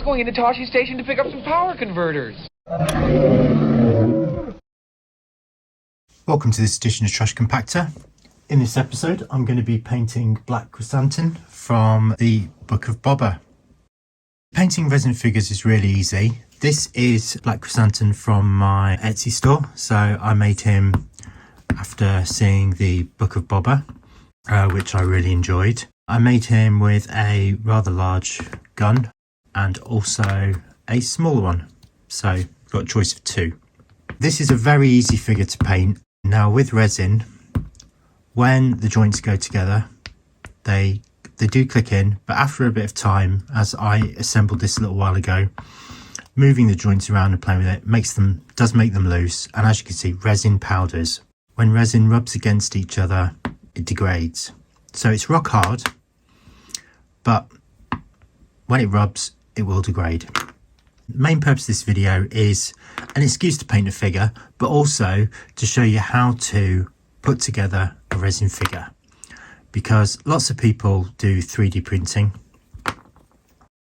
going into Toshi Station to pick up some power converters. Welcome to this edition of Trash Compactor. In this episode, I'm going to be painting Black Krrsantan from the Book of Boba. Painting resin figures is really easy. This is Black Krrsantan from my Etsy store. So I made him after seeing the Book of Boba, which I really enjoyed. I made him with a rather large gun and also a smaller one. So got a choice of two. This is a very easy figure to paint. Now with resin, when the joints go together, they do click in, but after a bit of time, as I assembled this a little while ago, moving the joints around and playing with it does make them loose. And as you can see, resin powders. When resin rubs against each other, it degrades. So it's rock hard, but when it rubs, it will degrade. The main purpose of this video is an excuse to paint a figure, but also to show you how to put together a resin figure, because lots of people do 3D printing.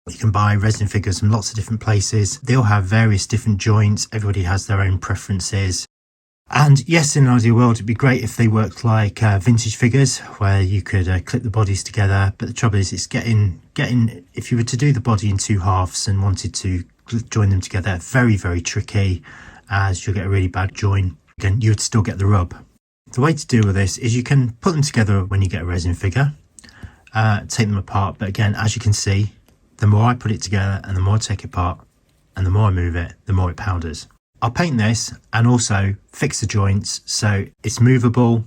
You can buy resin figures from lots of different places. They all have various different joints. Everybody has their own preferences. And yes, in an ideal world, it'd be great if they worked like vintage figures where you could clip the bodies together. But the trouble is, it's getting, if you were to do the body in two halves and wanted to join them together, very, very tricky, as you'll get a really bad join. Again, you would still get the rub. The way to deal with this is you can put them together when you get a resin figure, take them apart. But again, as you can see, the more I put it together and the more I take it apart and the more I move it, the more it powders. I'll paint this and also fix the joints so it's movable,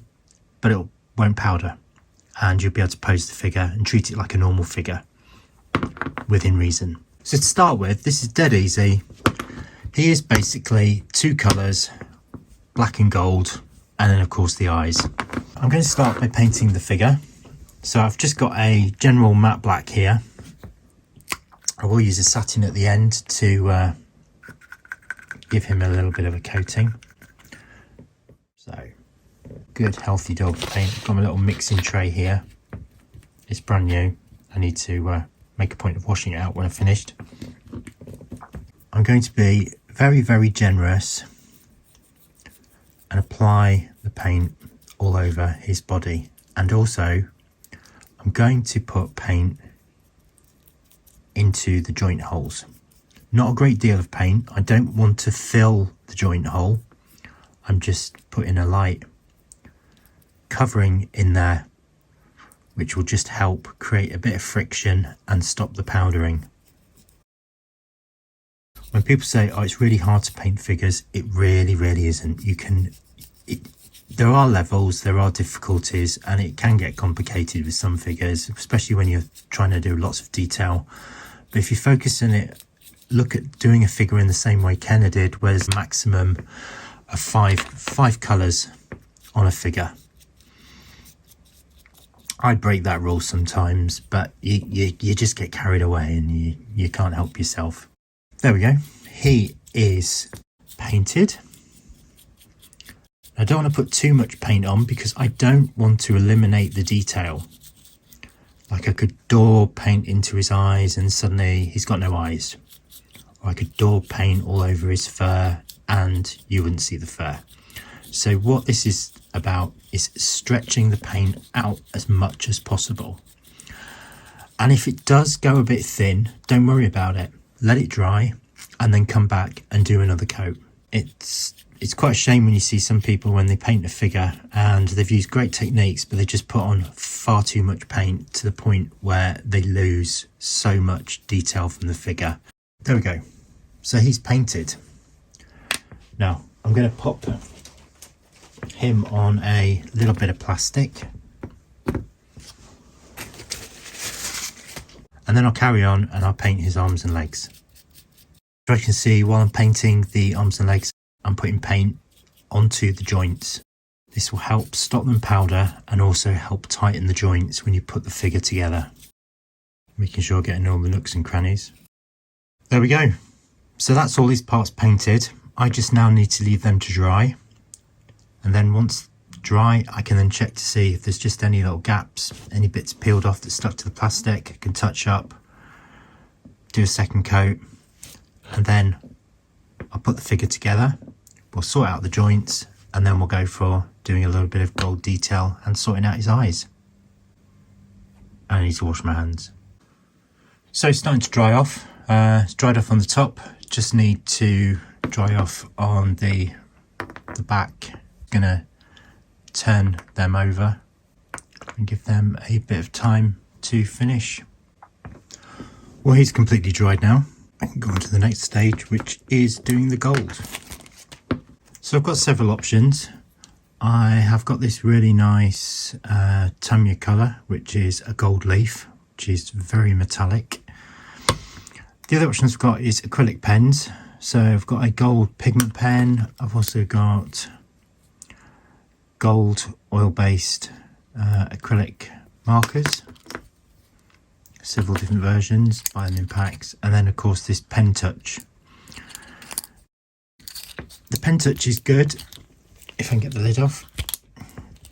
but it won't powder. And you'll be able to pose the figure and treat it like a normal figure within reason. So to start with, this is dead easy. Here's basically two colours, black and gold, and then of course the eyes. I'm going to start by painting the figure. So I've just got a general matte black here. I will use a satin at the end to give him a little bit of a coating. So good healthy dog paint. I've got my little mixing tray here. It's brand new. I need to make a point of washing it out when I've finished. I'm going to be very, very generous and apply the paint all over his body. And also I'm going to put paint into the joint holes. Not a great deal of paint. I don't want to fill the joint hole. I'm just putting a light covering in there, which will just help create a bit of friction and stop the powdering. When people say, oh, it's really hard to paint figures, it really, really isn't. There are levels, there are difficulties, and it can get complicated with some figures, especially when you're trying to do lots of detail. But if you focus on it, look at doing a figure in the same way Kenna did, where there's a maximum of five colours on a figure. I break that rule sometimes, but you just get carried away and you can't help yourself. There we go. He is painted. I don't want to put too much paint on because I don't want to eliminate the detail. Like I could daub paint into his eyes and suddenly he's got no eyes. Or I could daub paint all over his fur and you wouldn't see the fur. So what this is about is stretching the paint out as much as possible. And if it does go a bit thin, don't worry about it. Let it dry and then come back and do another coat. It's quite a shame when you see some people when they paint a figure and they've used great techniques, but they just put on far too much paint to the point where they lose so much detail from the figure. There we go. So he's painted. Now I'm going to pop him on a little bit of plastic. And then I'll carry on and I'll paint his arms and legs. So I can see while I'm painting the arms and legs, I'm putting paint onto the joints. This will help stop them powder and also help tighten the joints when you put the figure together. Making sure I'm getting all the nooks and crannies. There we go. So that's all these parts painted. I just now need to leave them to dry. And then once dry, I can then check to see if there's just any little gaps, any bits peeled off that stuck to the plastic. I can touch up, do a second coat, and then I'll put the figure together. We'll sort out the joints, and then we'll go for doing a little bit of gold detail and sorting out his eyes. I need to wash my hands. So it's starting to dry off. It's dried off on the top. Just need to dry off on the back. Gonna turn them over and give them a bit of time to finish. Well, he's completely dried now. I can go on to the next stage, which is doing the gold. So I've got several options. I have got this really nice Tamiya colour, which is a gold leaf, which is very metallic. The other option I've got is acrylic pens. So I've got a gold pigment pen. I've also got gold oil-based acrylic markers. Several different versions, buy them in packs. And then of course this Pen Touch. The Pen Touch is good, if I can get the lid off.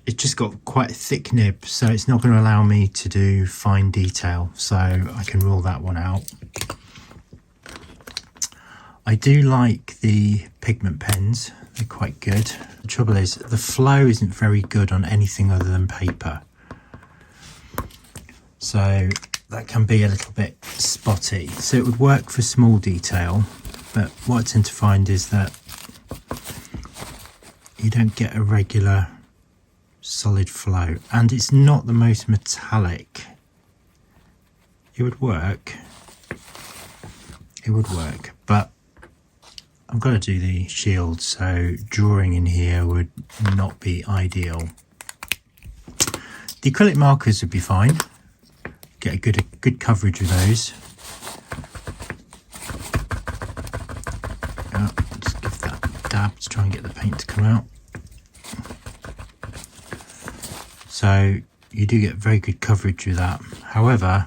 It's just got quite a thick nib, so it's not going to allow me to do fine detail, so I can rule that one out. I do like the pigment pens, they're quite good. The trouble is, the flow isn't very good on anything other than paper. So that can be a little bit spotty. So it would work for small detail, but what I tend to find is that you don't get a regular solid flow, and it's not the most metallic. It would work, but I've got to do the shield, so drawing in here would not be ideal. The acrylic markers would be fine, get a good coverage with those. Just give that a dab to try and get the paint to come out. So you do get very good coverage with that. However,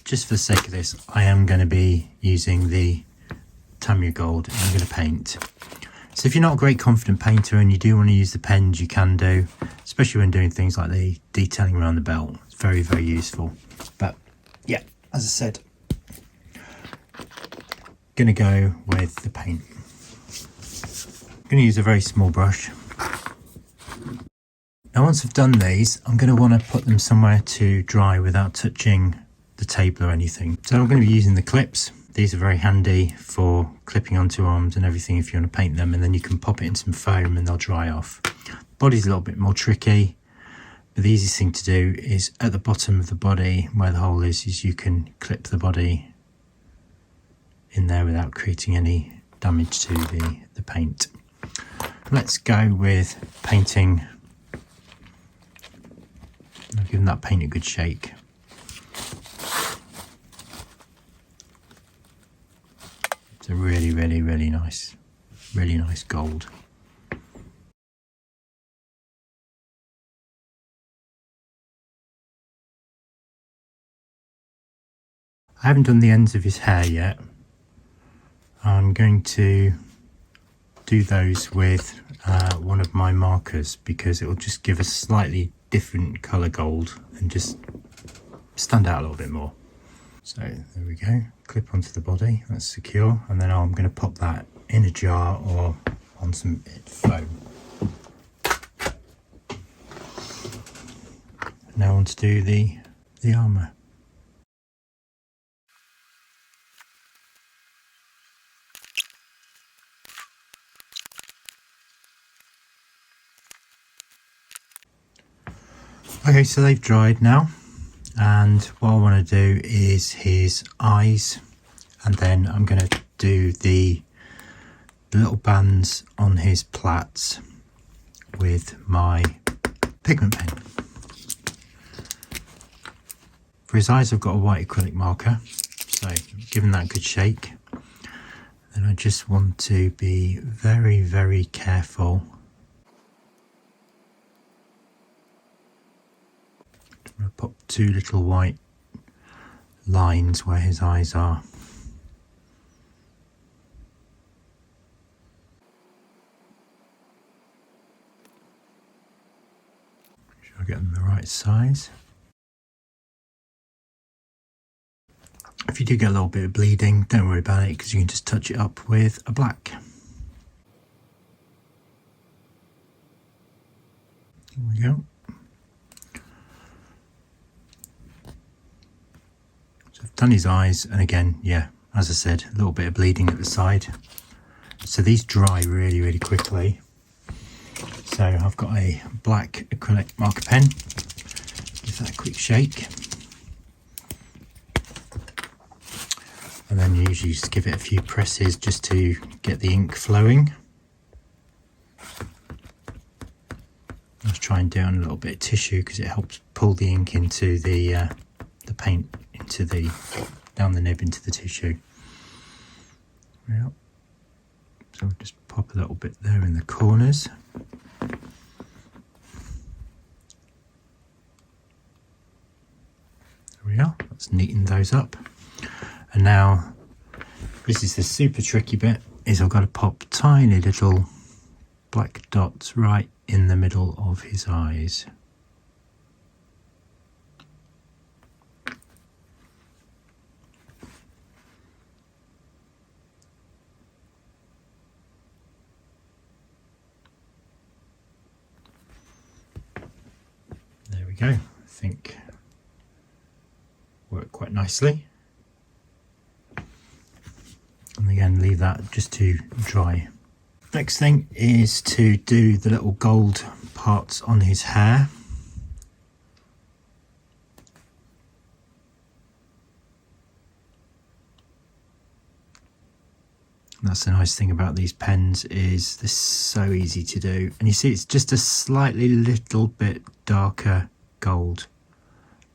just for the sake of this, I am going to be using the Tamiya Gold and I'm going to paint. So if you're not a great confident painter and you do want to use the pens, you can do, especially when doing things like the detailing around the belt. It's very, very useful. But yeah, as I said, going to go with the paint. I'm going to use a very small brush. Now once I've done these, I'm going to want to put them somewhere to dry without touching the table or anything. So I'm going to be using the clips. These are very handy for clipping onto arms and everything if you want to paint them, and then you can pop it in some foam and they'll dry off. Body's a little bit more tricky, but the easiest thing to do is at the bottom of the body where the hole is you can clip the body in there without creating any damage to the paint. Let's go with painting. I've given that paint a good shake. It's a really, really, really nice gold. I haven't done the ends of his hair yet. I'm going to do those with one of my markers because it will just give a slightly different colour gold and just stand out a little bit more. So there we go, clip onto the body, that's secure, and then I'm going to pop that in a jar or on some foam. Now on to do the armour. Okay, so they've dried now, and what I want to do is his eyes, and then I'm going to do the little bands on his plaits with my pigment pen. For his eyes I've got a white acrylic marker, so giving that a good shake. Then I just want to be very, very careful. I'm going to pop two little white lines where his eyes are. Make sure I get them the right size. If you do get a little bit of bleeding, don't worry about it because you can just touch it up with a black. There we go. So I've done his eyes, and again, yeah, as I said, a little bit of bleeding at the side. So these dry really, really quickly. So I've got a black acrylic marker pen. Give that a quick shake. And then you usually just give it a few presses just to get the ink flowing. Let's try and do it on a little bit of tissue because it helps pull the ink into the paint into the down the nib into the tissue. Yep. So we'll just pop a little bit there in the corners. There we are. Let's neaten those up. And now, this is the super tricky bit, is I've got to pop tiny little black dots right in the middle of his eyes. There we go. I think worked quite nicely. And again, leave that just to dry. Next thing is to do the little gold parts on his hair. And that's the nice thing about these pens, is they're so easy to do. And you see it's just a slightly little bit darker gold,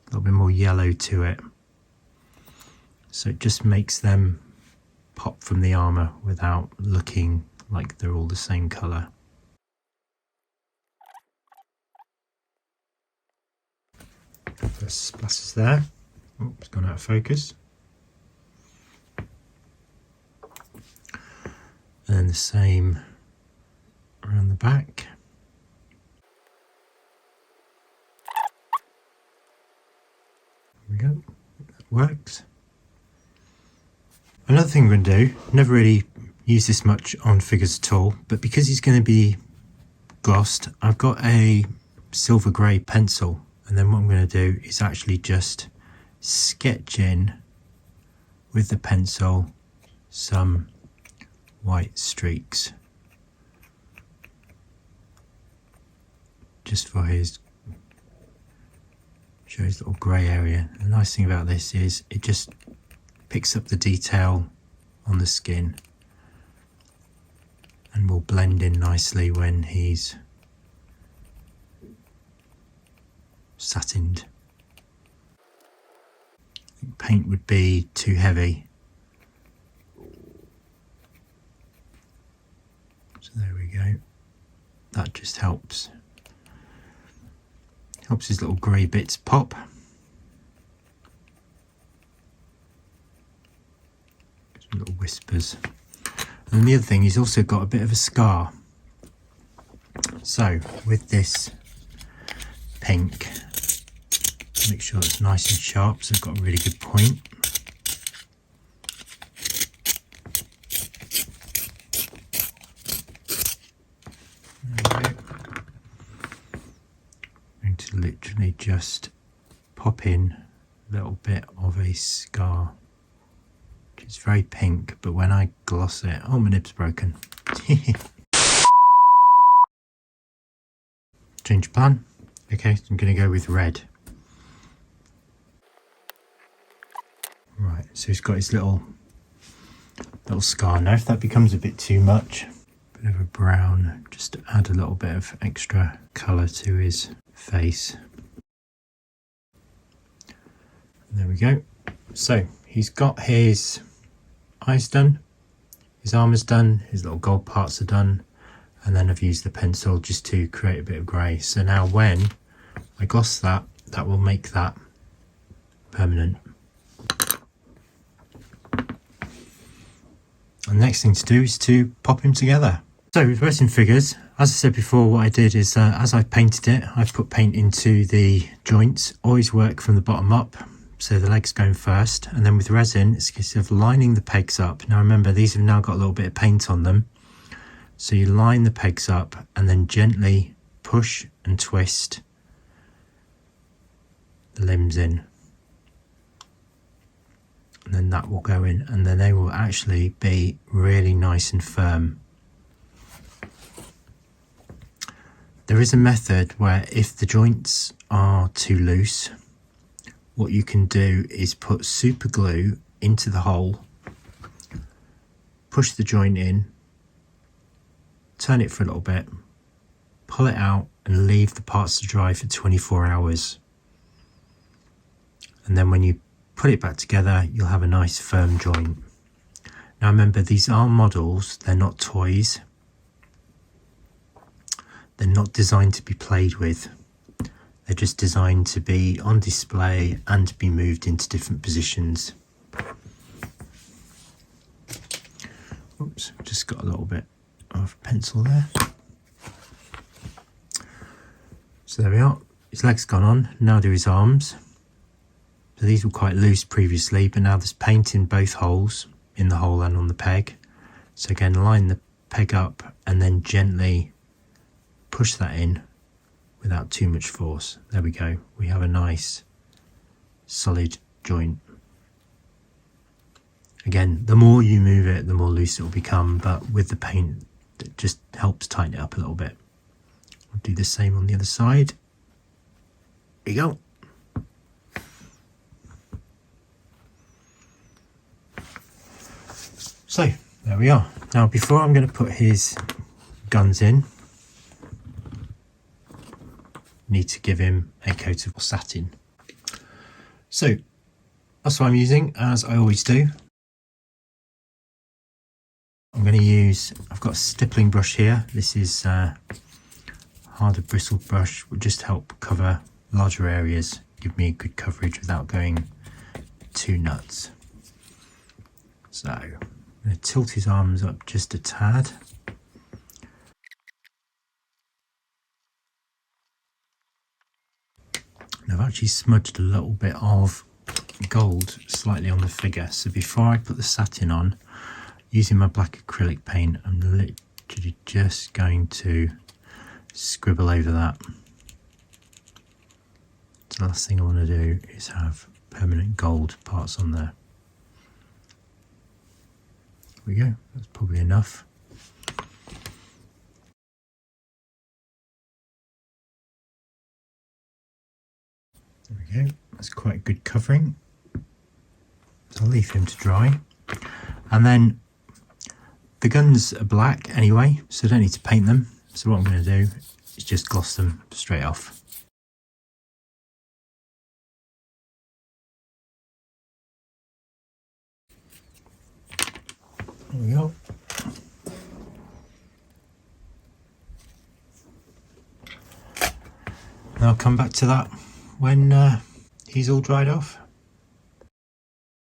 a little bit more yellow to it. So it just makes them pop from the armour without looking like they're all the same colour. First splashes there. Oh, it's gone out of focus. And then the same around the back. There we go. That works. Another thing we're going to do, never really use this much on figures at all, but because he's going to be glossed, I've got a silver grey pencil, and then what I'm going to do is actually just sketch in with the pencil some white streaks just for his little grey area. The nice thing about this is it just picks up the detail on the skin and will blend in nicely when he's satined. I think paint would be too heavy, so there we go. That just helps his little grey bits pop. Some little whispers. And the other thing, he's also got a bit of a scar. So with this pink, make sure it's nice and sharp, so I've got a really good point. I'm going to literally just pop in a little bit of a scar. It's very pink, but when I gloss it, oh, my nib's broken. Change plan. Okay, so I'm going to go with red. Right, so he's got his little scar. Now if that becomes a bit too much, a bit of a brown, just to add a little bit of extra colour to his face. And there we go. So he's got his eyes done, his arm is done, his little gold parts are done, and then I've used the pencil just to create a bit of grey. So now when I gloss that, that will make that permanent. And the next thing to do is to pop him together. So with resin figures, as I said before, what I did is as I painted it, I've put paint into the joints. Always work from the bottom up. So the legs going first, and then with resin, it's a case of lining the pegs up. Now remember, these have now got a little bit of paint on them. So you line the pegs up and then gently push and twist the limbs in. And then that will go in, and then they will actually be really nice and firm. There is a method where if the joints are too loose, what you can do is put super glue into the hole, push the joint in, turn it for a little bit, pull it out and leave the parts to dry for 24 hours. And then when you put it back together, you'll have a nice firm joint. Now remember, these are models, they're not toys. They're not designed to be played with. They're just designed to be on display and to be moved into different positions. Oops, just got a little bit of pencil there. So there we are. His leg's gone on. Now do his arms. So these were quite loose previously, but now there's paint in both holes, in the hole and on the peg. So again, line the peg up and then gently push that in without too much force. There we go. We have a nice solid joint. Again, the more you move it, the more loose it will become, but with the paint, it just helps tighten it up a little bit. I'll do the same on the other side. There you go. So there we are. Now before I'm going to put his guns in, need to give him a coat of satin. So that's what I'm using, as I always do. I'm going to use, I've got a stippling brush here. This is harder bristled brush, will just help cover larger areas, give me a good coverage without going too nuts. So I'm going to tilt his arms up just a tad. And I've actually smudged a little bit of gold slightly on the figure. So before I put the satin on, using my black acrylic paint, I'm literally just going to scribble over that. So the last thing I want to do is have permanent gold parts on there. There we go, that's probably enough. There we go, that's quite a good covering. So I'll leave him to dry. And then the guns are black anyway, so I don't need to paint them. So what I'm going to do is just gloss them straight off. There we go. And I'll come back to that when he's all dried off.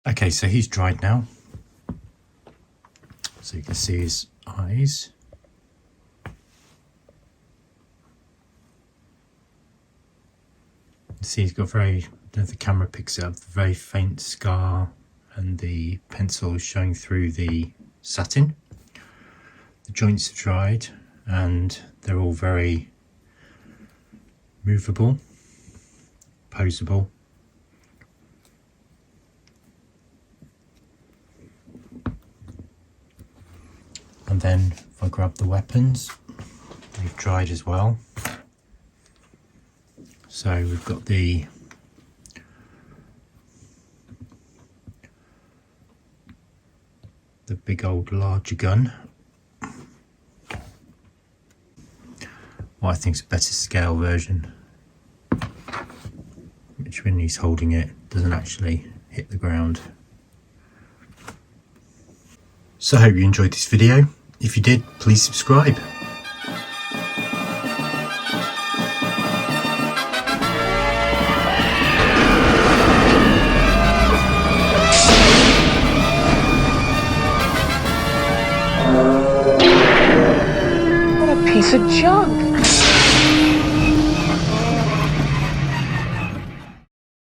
Okay, so he's dried now. So you can see his eyes. See, he's got very, I don't know if the camera picks it up, the very faint scar, and the pencil is showing through the satin. The joints are dried and they're all very movable, poseable. And then if I grab the weapons, they've dried as well. So we've got the big old larger gun. What I think is a better scale version, which when he's holding it doesn't actually hit the ground. So I hope you enjoyed this video. If you did, please subscribe. What a piece of junk!